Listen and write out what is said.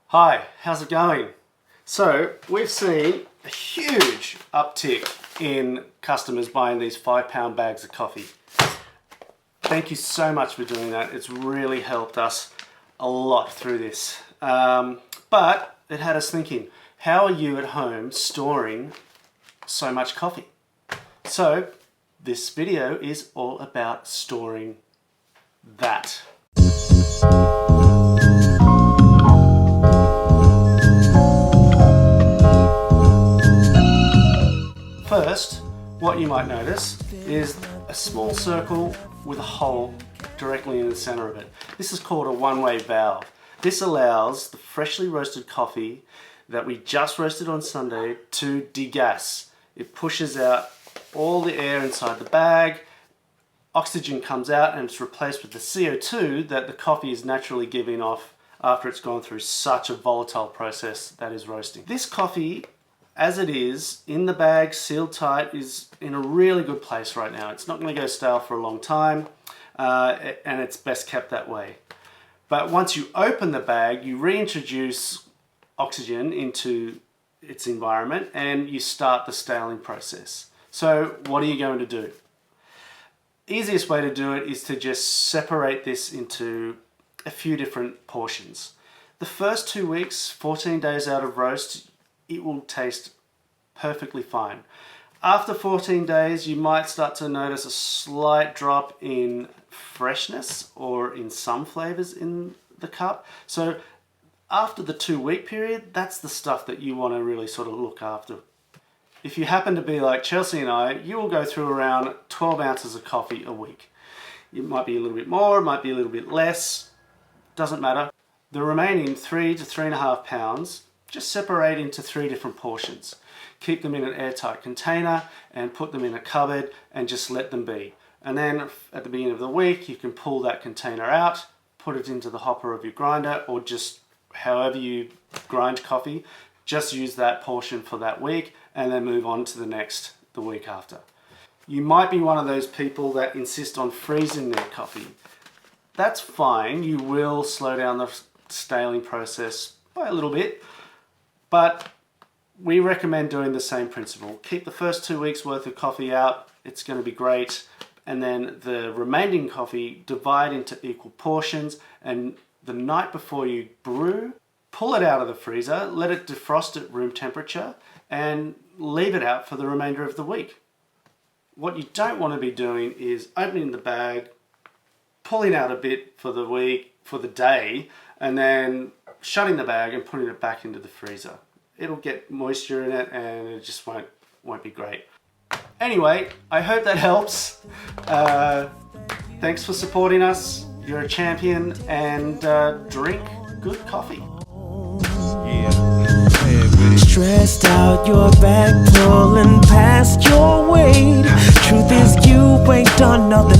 Hi, how's it going? So we've seen a huge uptick in customers buying these £5 bags of coffee. Thank you so much for doing that. It's really helped us a lot through this. But it had us thinking, how are you at home storing so much coffee? So this video is all about storing that. First, what you might notice is a small circle with a hole directly in the center of it. This is called a one-way valve. This allows the freshly roasted coffee that we just roasted on Sunday to degas. It pushes out all the air inside the bag, oxygen comes out and it's replaced with the CO2 that the coffee is naturally giving off after it's gone through such a volatile process that is roasting. This coffee, as it is, in the bag, sealed tight, is in a really good place right now. It's not going to go stale for a long time, and it's best kept that way. But once you open the bag, you reintroduce oxygen into its environment and you start the staling process. So what are you going to do? Easiest way to do it is to just separate this into a few different portions. The first 2 weeks, 14 days out of roast, it will taste perfectly fine. After 14 days, you might start to notice a slight drop in freshness or in some flavors in the cup. So after the 2-week period, that's the stuff that you want to really sort of look after. If you happen to be like Chelsea and I, you will go through around 12 ounces of coffee a week. It might be a little bit more, it might be a little bit less, doesn't matter. The remaining 3 to 3.5 pounds, just separate into 3 different portions. Keep them in an airtight container and put them in a cupboard and just let them be. And then at the beginning of the week, you can pull that container out, put it into the hopper of your grinder, or just however you grind coffee, just use that portion for that week and then move on to the week after. You might be one of those people that insist on freezing their coffee. That's fine. You will slow down the staling process by a little bit, but we recommend doing the same principle. Keep the first 2 weeks worth of coffee out, it's going to be great, and then the remaining coffee divide into equal portions, and the night before you brew, pull it out of the freezer, let it defrost at room temperature, and leave it out for the remainder of the week. What you don't want to be doing is opening the bag, pulling out a bit for the week, for the day, and then shutting the bag and putting it back into the freezer. It'll get moisture in it and it just won't be great. Anyway, I hope that helps. Thanks for supporting us. You're a champion, and drink good coffee. Stressed out, your back pulling past your weight. Truth is, you ain't done nothing